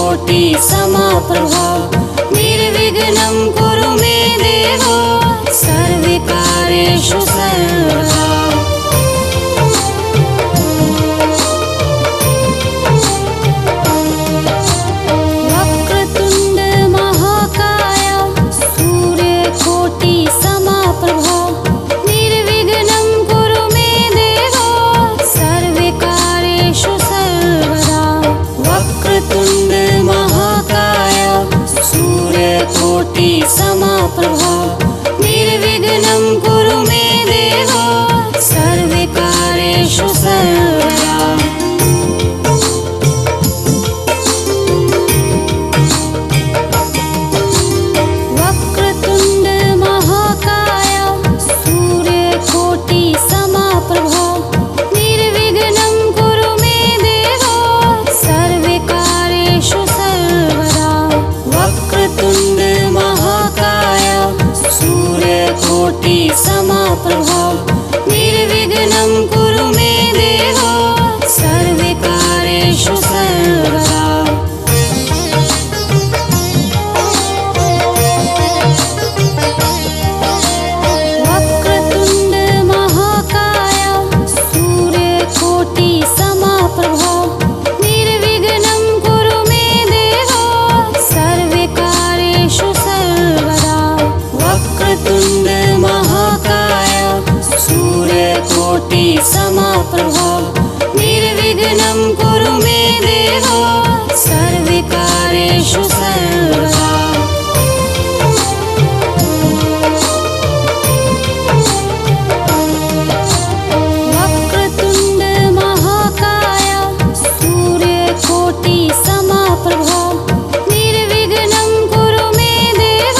सूर्यकोटि समप्रभा निर्विघ्नं कुरु मे देव सर्वकार्येषु सर्वदा। वक्रतुण्ड महाकाय सूर्यकोटि समप्रभा निर्विघ्नं कुरु मे देव सर्वकार्येषु सर्वदा। वक्रतुण्ड महाकाय सूर्यकोटि समप्रभा निर्विघ्नं कुरु मे देव सर्वकार्येषु सर्वदा। वक्रतुण्ड महाकाय सूर्यकोटि समप्रभा निर्विघ्नं कुरु मे देव सर्वकार्येषु सर्वदा। वक्रतुण्ड महाकाय सूर्यकोटि समप्रभा निर्विघ्नं कुरु मे देव सर्वकार्येषु सर्वदा। वक्रतुण्ड महाकाय सूर्यकोटि समप्रभा निर्विघ्नं कुरु मे देव सर्वकार्येषु सर्वदा। वक्रतुण्ड महाकाय सूर्यकोटि समप्रभा निर्विघ्नं कुरु मे देव सर्वकार्येषु सर्वदा। वक्रतुण्ड महाकाय सूर्यकोटि समप्रभा निर्विघ्नं कुरु मे देव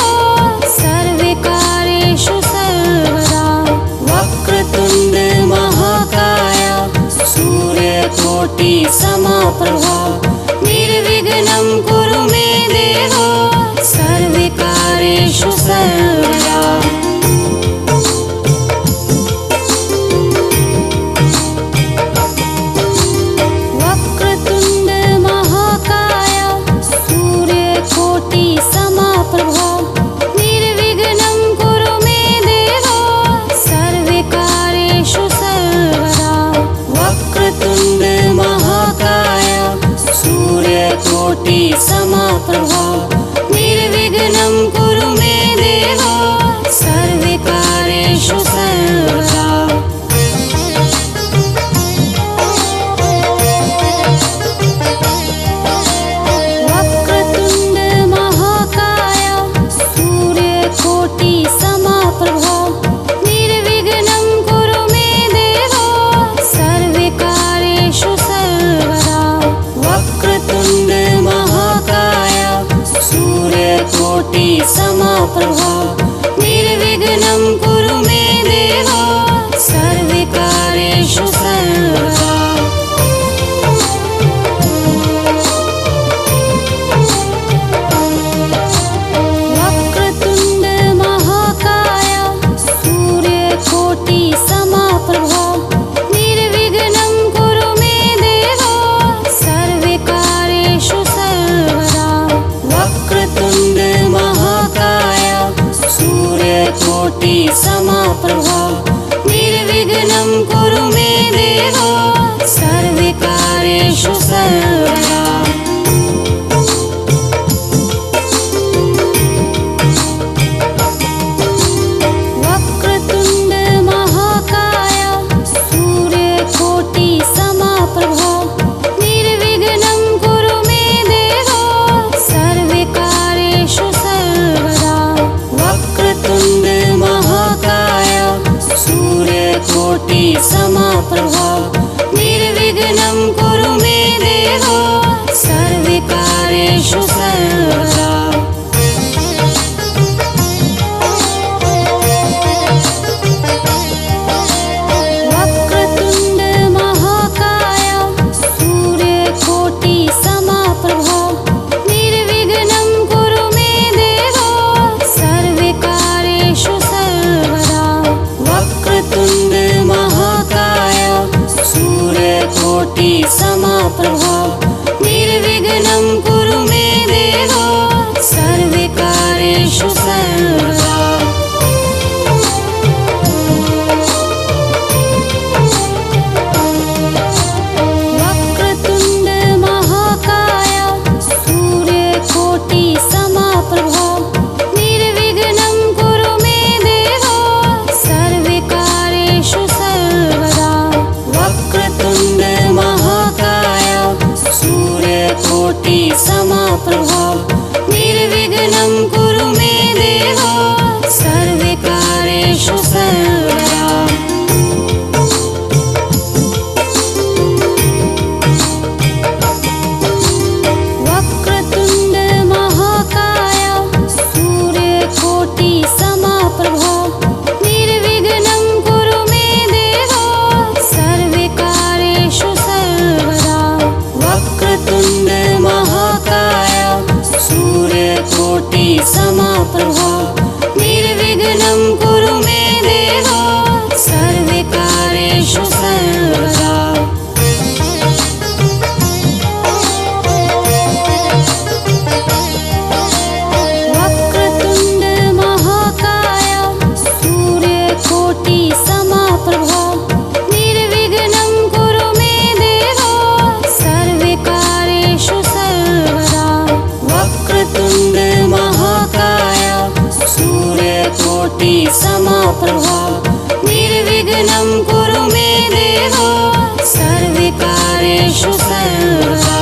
सर्वकार्येषु सर्वदा। वक्रतुण्ड महाकाय सूर्यकोटि समप्रभा निर्विघ्नं कुरु मे देव सर्वकार्येषु सर्वदा। वक्रतुण्ड महाकाय सूर्यकोटि समप्रभा निर्विघ्नं कुरु मे देव सर्वकार्येषु सर्वदा। वक्रतुण्ड महाकाय सूर्यकोटि समप्रभा निर्विघ्नं कुरु मे देव सर्वकार्येषु सर्वदा। वक्रतुण्ड महाकाय सूर्यकोटि समप्रभा निर्विघ्नं कुरु मे देव सर्वकार्येषु सर्वदा। वक्रतुण्ड महाकाय सूर्यकोटि समप्रभा निर्विघ्नं कुरु मे देव सर्वकार्येषु सर्वदा। वक्रतुण्ड महाकाय सूर्यकोटि समप्रभा निर्विघ्नं कुरु मे देव सर्वकार्येषु सर्वदा। वक्रतुण्ड महाकाय सूर्यकोटि समप्रभा निर्विघ्नं कुरु मे देव सर्वकार्येषु सर्वदा। वक्रतुण्ड महाकाय सूर्यकोटि समप्रभा निर्विघ्नं कुरु मे देव सर्वकार्येषु सर्वदा। वक्रतुण्ड महाकाय सूर्यकोटि समप्रभा निर्विघ्नं कुरु मे देव सर्वकार्येषु सर्वदा। वक्रतुण्ड महाकाय सूर्यकोटि समप्रभा निर्विघ्नं कुरु मे देव सर्वकार्येषु सर्वदा। वक्रतुण्ड महाकाय सूर्यकोटि समप्रभा निर्विघ्नं कुरु मे समप्रभा निर्विघ्नं कुरु मे देव सर्वकार्येषु सर्वदा। वक्रतुण्ड महाकाय सूर्यकोटि समप्रभा निर्विघ्नं कुरु मे देव सर्वकार्येषु सर्वदा। वक्रतुण्ड महाकाय सूर्यकोटि समप्रभा निर्विघ्नं कुरु मे देव सर्वकार्येषु सर्वदा। वक्रतुण्ड महाकाय सूर्यकोटि समप्रभा निर्विघ्नं कुरु मे देव सर्वकार्येषु सर्वदा। वक्रतुण्ड महाकाय सूर्यकोटि समप्रभा निर्विघ्नं कुरु मे देव सर्वकार्येषु सर्वदा।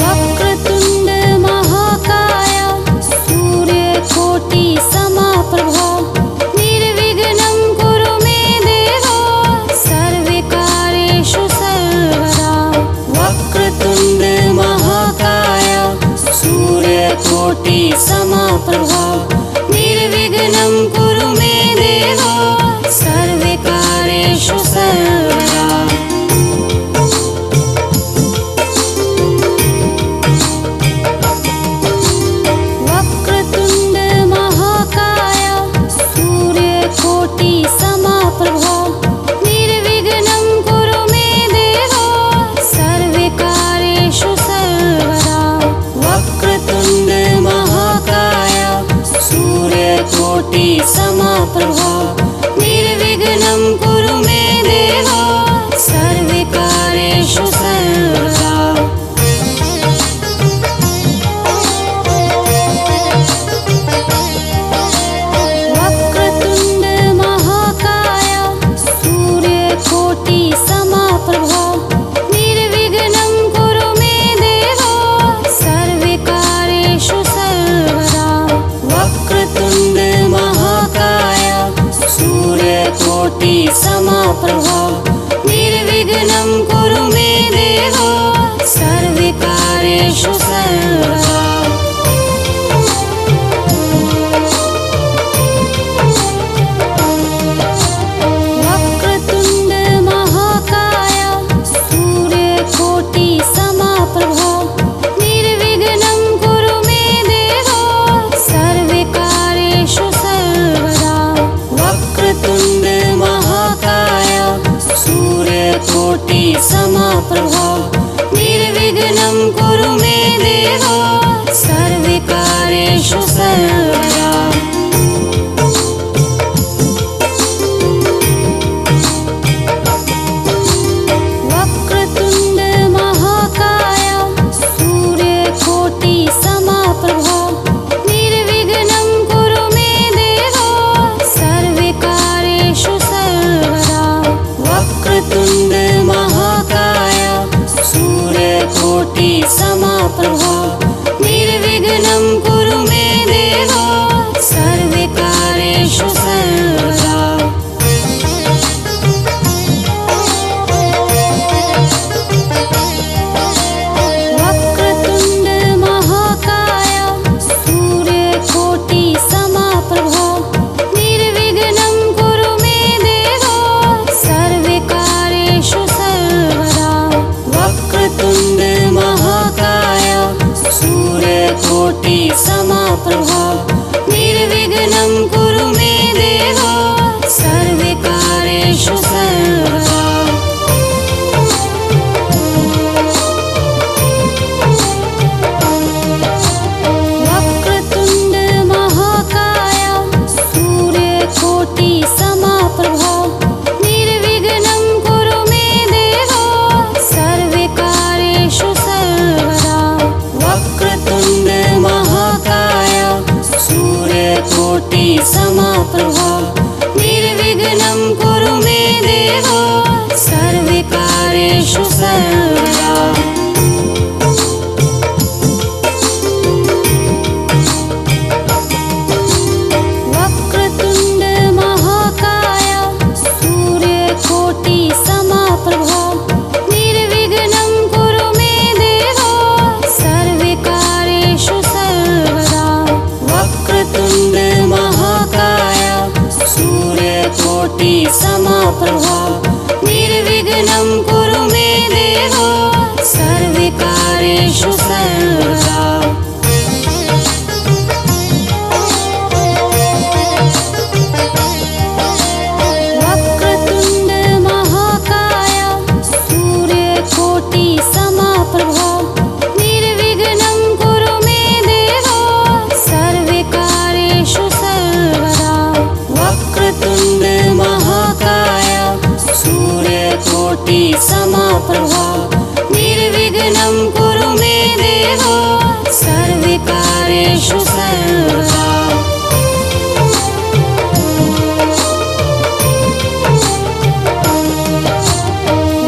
वक्रतुण्ड महाकाय सूर्यकोटि समप्रभा निर्विघ्नं कुरु मे देव सर्वकार्येषु सर्वदा। वक्रतुण्ड महाकाय सूर्यकोटि समप्रभा निर्विघ्नं कुरु मे देव सर्वकार्येषु सर्वदा। वक्रतुण्ड महाकाय सूर्यकोटि समप्रभा निर्विघ्नं कुरु मे देव सर्वकार्येषु सर्वदा। वक्रतुण्ड महाकाय सूर्यकोटि समप्रभा निर्विघ्नं कुरु मे देव सर्वकार्येषु सर्वदा। वक्रतुण्ड महाकाय सूर्यकोटि समप्रभा निर्विघ्नं कुरु मे देव सर्वकार्येषु सर्वदा। वक्रतुण्ड महाकाय सूर्यकोटि समप्रभा निर्विघ्नं कुरु मे देव सर्वकार्येषु सर्वदा। वक्रतुण्ड महाकाय सूर्यकोटि समप्रभा निर्विघ्नं कुरु मे देव सर्वकार्येषु सर्वदा। वक्रतुण्ड महाकाय सूर्यकोटि समप्रभा निर्विघ्नं कुरु मे देव सर्वकार्येषु सर्वदा। वक्रतुण्ड महाकाय सूर्यकोटि समप्रभा निर्विघ्नं कुरु मे देव सर्वकार्येषु सर्वदा। वक्रतुण्ड महाकाय सूर्यकोटि समप्रभा निर्विघ्नं कुरु मे देव सर्वकार्येषु सर्वदा। वक्रतुण्ड महाकाय सूर्यकोटि समप्रभा निर्विघ्नं कुरु मे देव सर्वकार्येषु सर्वदा। वक्रतुण्ड महाकाय समाप्रभा निर्विघ्नं कुरु मे देव सर्वकार्येषु सर्वदा। वक्रतुण्ड महाकाय सूर्यकोटि समाप्रभा निर्विघ्नं कुरु मे देव सर्वकार्येषु सर्वदा। वक्रतुण्ड महाकाय सूर्यकोटि समाप्रभा निर्विघ्नं कुरु मे देव सर्वकार्येषु सर्वदा।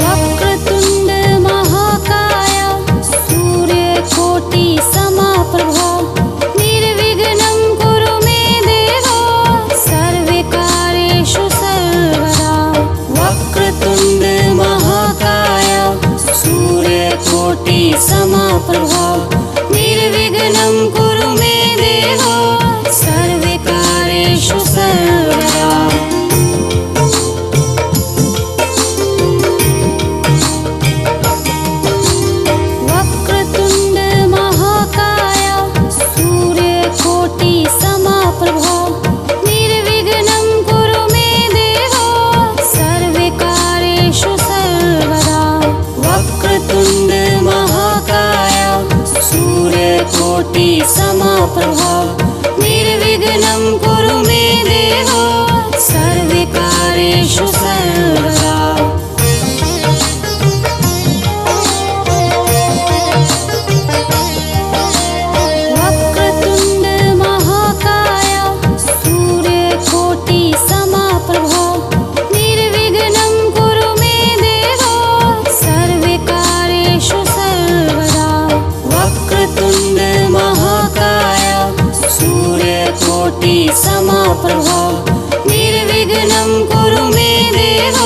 वक्रतुण्ड महाकाय सूर्यकोटि समाप्रभा निर्विघ्नं कुरु मे देव सर्वकार्येषु सर्वदा। वक्रतुण्ड महाकाय सूर्यकोटि समाप्रभा निर्विघ्नं कुरु मे देव सर्वकार्येषु सर्वदा। वक्रतुण्ड महाकाय सूर्यकोटि समाप्रभा निर्विघ्नं कुरु मे देव सर्वकार्येषु सर्वदा। वक्रतुण्ड महाकाय सूर्यकोटि समाप्रभा निर्विघ्नं कुरु मे देव सर्वकार्येषु सर्वदा। वक्रतुण्ड महाकाय सूर्यकोटि समाप्रभा निर्विघ्नं कुरु मे देव सर्वकार्येषु सर्वदा। वक्रतुण्ड महाकाय सूर्यकोटि समाप्रभा निर्विघ्नं कुरु मे देव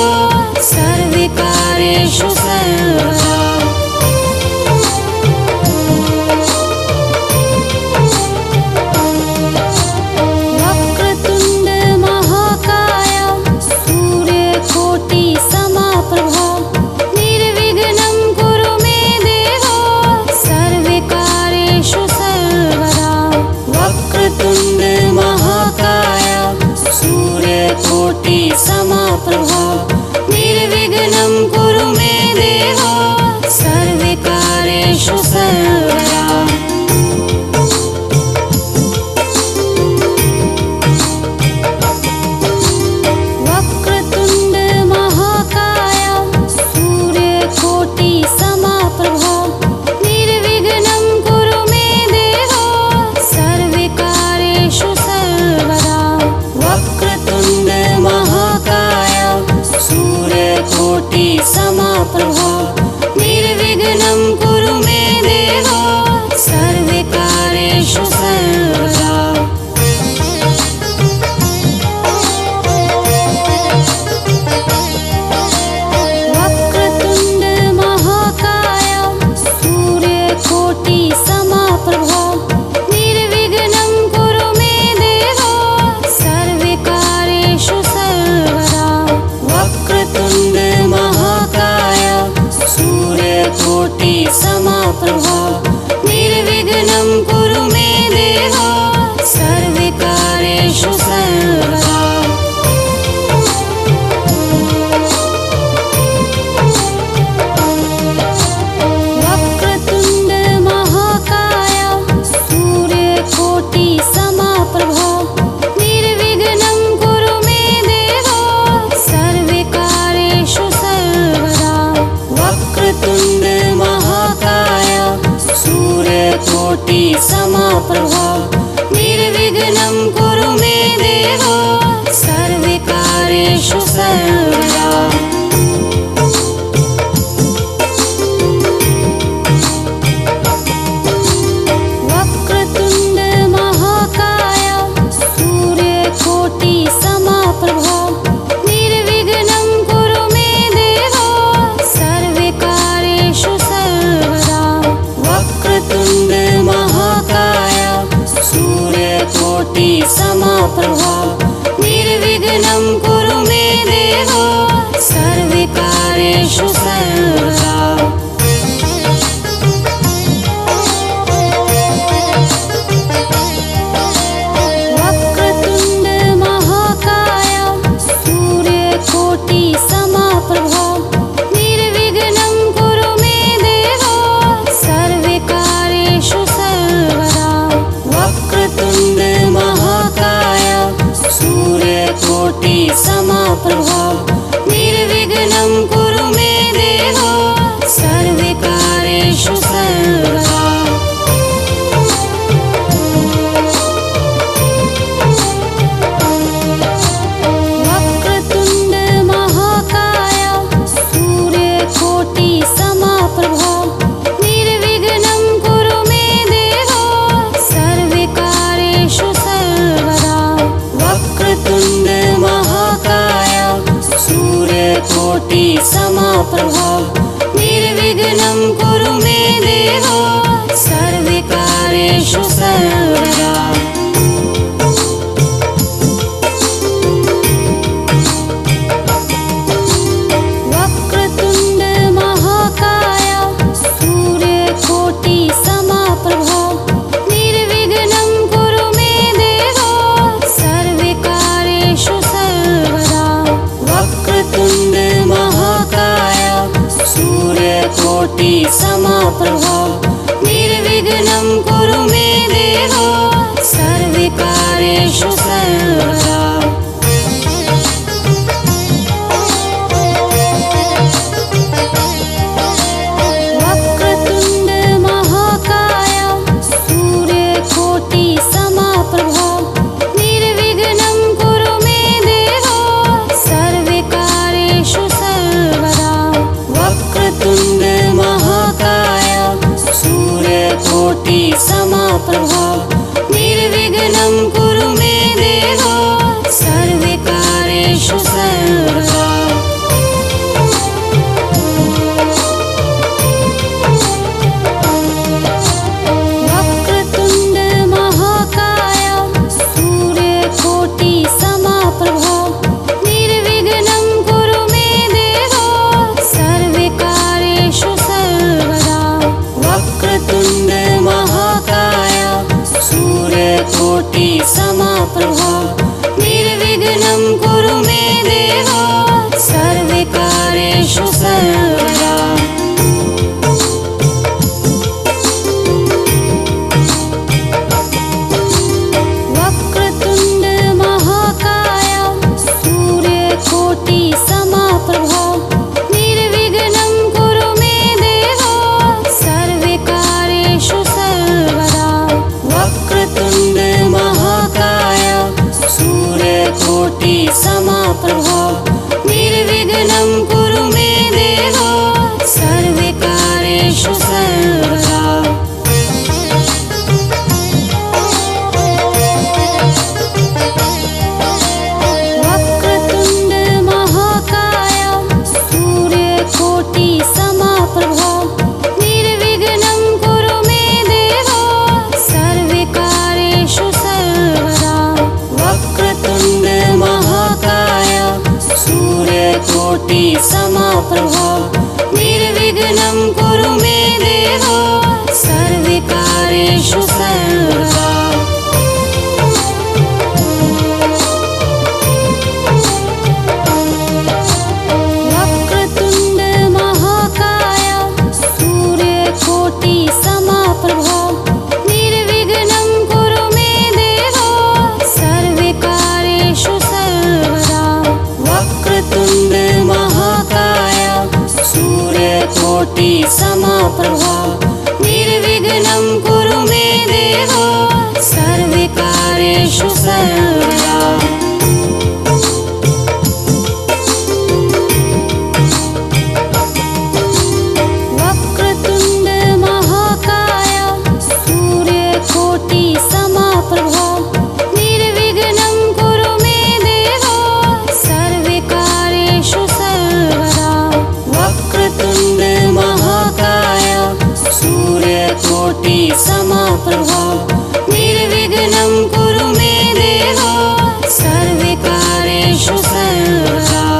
सर्वकार्येषु सर्वदा। वक्रतुण्ड महाकाय सूर्यकोटि समाप्रभा निर्विघ्नं कुरु मे देव सर्वकार्येषु सर्वदा। वक्रतुण्ड महाकाय सूर्यकोटि समाप्रभा निर्विघ्नं कुरु मे देव सर्वकार्येषु सर्वदा। वक्रतुण्ड महाकाय सूर्यकोटि समाप्रभा निर्विघ्नं कुरु मे देव सर्वकार्येषु सर्वदा। वक्रतुण्ड महाकाय सूर्यकोटि समाप्रभा निर्विघ्नं कुरु मे देव सर्वकार्येषु सर्वदा। वक्रतुण्ड महाकाय सूर्यकोटि समाप्रभा निर्विघ्नं कुरु मे देव सर्वकार्येषु सर्वदा। वक्रतुण्ड महाकाय सूर्यकोटि समाप्रभा निर्विघ्नं कुरु मे देव सर्वकार्येषु सर्वदा। वक्रतुण्ड महाकाय सूर्यकोटि समाप्रभा निर्विघ्नं कुरु मे देव सर्वकार्येषु सर्वदा। वक्रतुण्ड महाकाय सूर्यकोटि समाप्रभा निर्विघ्नं कुरु मे देव सर्वकार्येषु सर्वदा। वक्रतुण्ड महाकाय सूर्यकोटि समाप्रभा निर्विघ्नं कुरु मे देव सर्वकार्येषु सर्वदा। वक्रतुण्ड महाकाय सूर्यकोटि समप्रभा निर्विघ्नं कुरु मे देव सर्वकार्येषु सर्वदा। कोटि समप्रभा निर्विघ्नं कुरु मे देव सर्वकार्येषु सर्वदा। वक्रतुण्ड महाकाय सूर्यकोटि समप्रभा निर्विघ्नं कुरु मे देव सर्वकार्येषु सर्वदा। वक्रतुण्ड सूर्यकोटि समप्रभा निर्विघ्नं कुरु मे देव सर्वकार्येषु सर्वदा। वक्रतुण्ड महाकाय सूर्यकोटि समप्रभा निर्विघ्नं कुरु मे देव सर्वकार्येषु सर्वदा। वक्रतुण्ड महाकाय सूर्यकोटि समप्रभा निर्विघ्नं कुरु मे देव सर्वकार्येषु सर्वदा। वक्रतुण्ड महाकाय सूर्यकोटि समप्रभा निर्विघ्नं कुरु मे देव सर्वकार्येषु सर्वदा। वक्रतुण्ड महाकाय सूर्यकोटि समप्रभा निर्विघ्नं कुरु मे देव सर्वकार्येषु सर्वदा। वक्रतुण्ड महाकाय सूर्यकोटि समप्रभा निर्विघ्नं कुरु मे देव सर्वकार्येषु सर्वदा। वक्रतुण्ड महाकाय सूर्यकोटि समप्रभा निर्विघ्नं कुरु मे देव सर्वकार्येषु सर्वदा। वक्रतुण्ड महाकाय सूर्यकोटि समप्रभा निर्विघ्नं कुरु मे देव सर्वकार्येषु सर्वदा। वक्रतुण्ड महाकाय सूर्यकोटि समप्रभा निर्विघ्नं कुरु मे देव सर्वकार्येषु सर्वदा। वक्रतुण्ड महाकाय सूर्यकोटि समप्रभा निर्विघ्नं कुरु मे देव सर्वकार्येषु सर्वदा। वक्रतुण्ड महाकाय सूर्यकोटि समप्रभा निर्विघ्नं कुरु मे देव सर्वकार्येषु सर्वदा।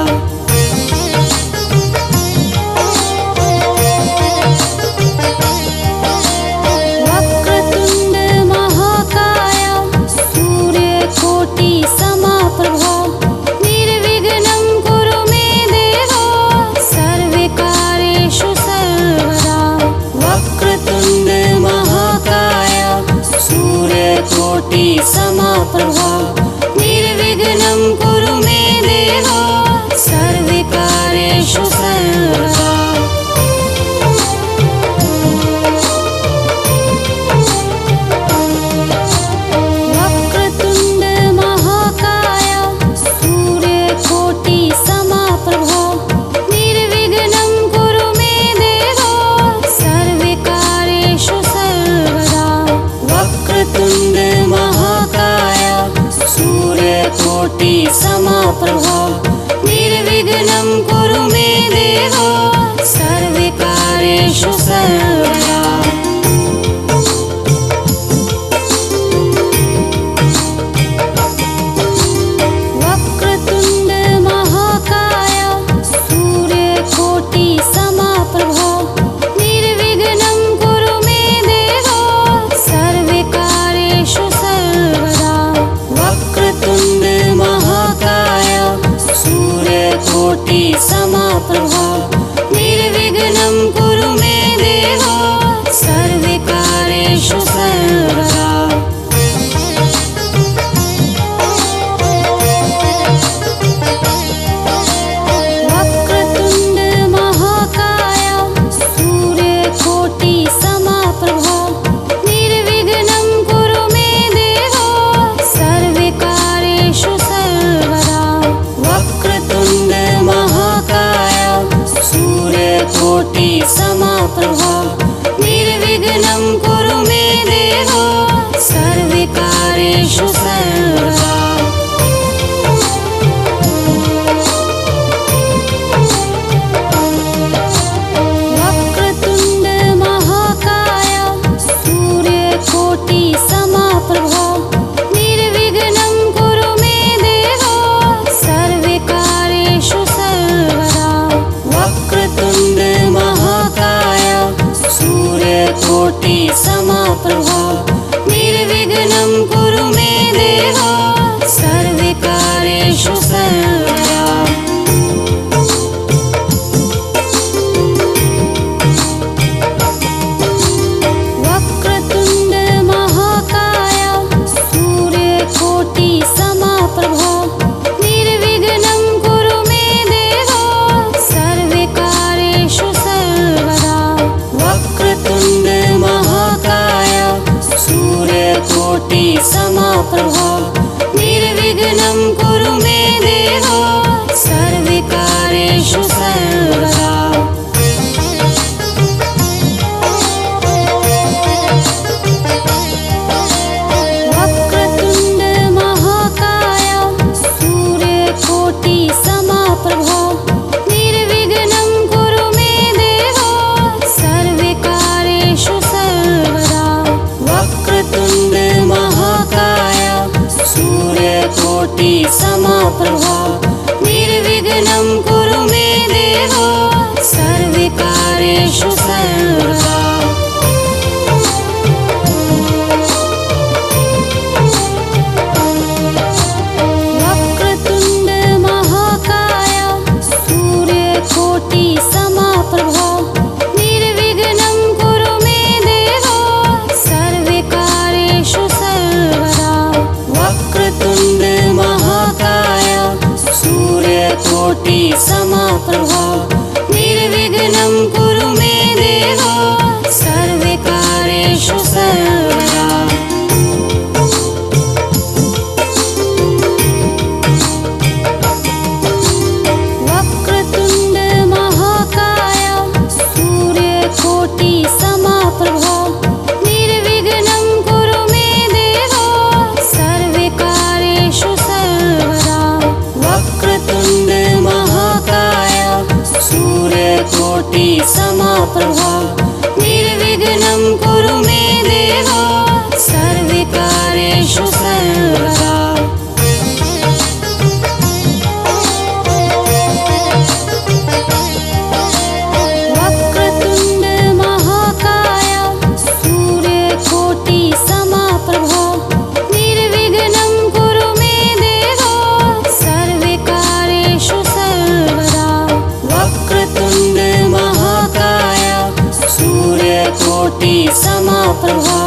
वक्रतुण्ड महाकाय सूर्यकोटि समप्रभा निर्विघ्नं कुरु मे देव सर्वकार्येषु सर्वदा। वक्रतुण्ड महाकाय सूर्यकोटि समप्रभा निर्विघ्नं कुरु मे देव सर्वकार्येषु सर्वदा। वक्रतुण्ड महाकाय सूर्यकोटि समप्रभा निर्विघ्नं कुरु मे देव सर्वकार्येषु सर्वदा। वक्रतुण्ड महाकाय समाप्रभा निर्विघ्नं कुरु मे देव सर्वकार्येषु सर्वदा। वक्रतुण्ड महाकाय सूर्यकोटि समाप्रभा निर्विघ्नं कुरु मे देव सर्वकार्येषु सर्वदा। वक्रतुण्ड महाकाय सूर्यकोटि समाप्रभा निर्विघ्नं कुरु मे देव सर्वकार्येषु सर्वदा। वक्रतुण्ड महाकाय सूर्यकोटि समाप्रभा निर्विघ्नं कुरु मे देव सर्वकार्येषु सर्वदा। वक्रतुण्ड महाकाय सूर्यकोटि समाप्रभा निर्विघ्नं कुरु मे देव सर्वकार्येषु सर्वदा। वक्रतुण्ड महाकाय सूर्यकोटि समाप्रभा निर्विघ्नं कुरु मे देव सर्वकार्येषु सर्वदा। वक्रतुण्ड महाकाय सूर्यकोटि समाप्रभा निर्विघ्नं कुरु मे देव सर्वकार्येषु सर्वदा। वक्रतुण्ड महाकाय सूर्यकोटि समाप्रभा निर्विघ्नं कुरु मे देव सर्वकार्येषु सर्वदा। वक्रतुण्ड महाकाय सूर्यकोटि समाप्रभा निर्विघ्नं कुरु मे देव सर्वकार्येषु सर्वदा। वक्रतुण्ड महाकाय सूर्यकोटि समाप्रभा निर्विघ्नं कुरु मे देव सर्वकार्येषु सर्वदा। वक्रतुण्ड महाकाय सूर्यकोटि समाप्रभा निर्विघ्नं कुरु मे देव सर्वकार्येषु सर्वदा। वक्रतुण्ड महाकाय सूर्यकोटि समाप्रभा निर्विघ्नं कुरु मे देव सर्वकार्येषु सर्वदा। वक्रतुण्ड महाकाय सूर्यकोटि समाप्रभा निर्विघ्नं कुरु मे देव सर्वकार्येषु सर्वदा। वक्रतुण्ड महाकाय सूर्यकोटि समाप्रभा निर्विघ्नं कुरु मे देव सर्वकार्येषु सर्वदा। वक्रतुण्ड महाकाय सूर्यकोटि समाप्रभा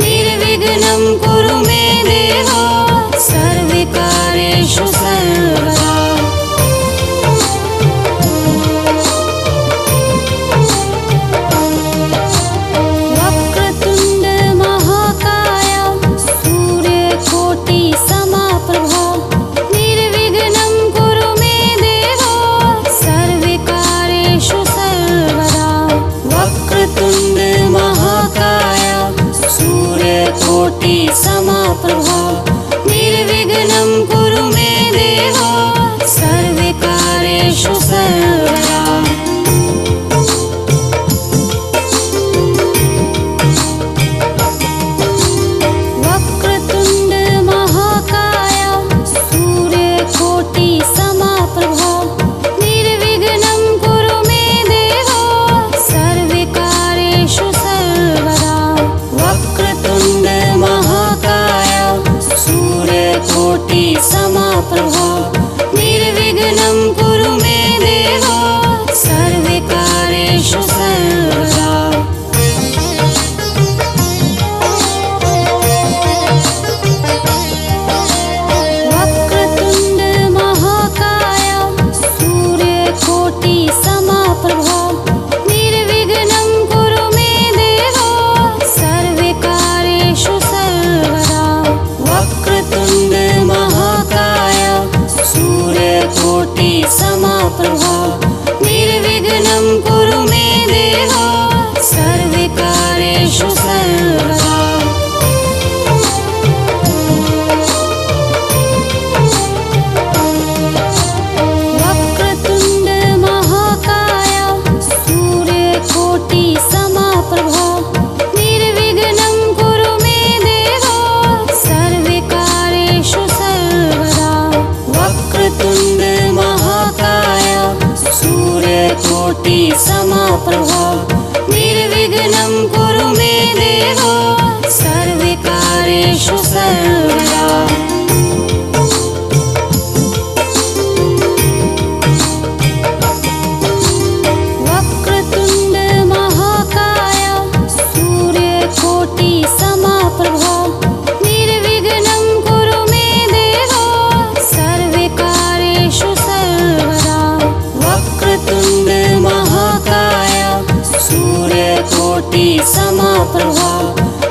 निर्विघ्नं कुरु मे देव सर्वकार्येषु सर्वदा। वक्रतुण्ड महाकाय सूर्यकोटि समाप्रभा निर्विघ्नं कुरु मे देव सर्वकार्येषु सर्वदा। वक्रतुण्ड महाकाय सूर्यकोटि निर्विघ्नं कुरु मे देव सर्वकार्येषु सर्वदा। वक्रतुण्ड महाकाय सूर्यकोटि समप्रभा निर्विघ्नं कुरु मे देव सर्वकार्येषु सर्वदा। वक्रतुण्ड महाकाय सूर्यकोटि समप्रभा निर्विघ्नं कुरु मे देव सर्वकार्येषु सर्वदा। वक्रतुण्ड महाकाय सूर्यकोटि समप्रभा निर्विघ्नं कुरु मे देव सर्वकार्येषु सर्वदा। वक्रतुण्ड महाकाय सूर्यकोटि समप्रभा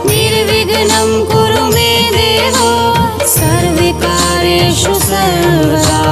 निर्विघ्नं कुरु मे देव सर्वकार्येषु सर्वदा।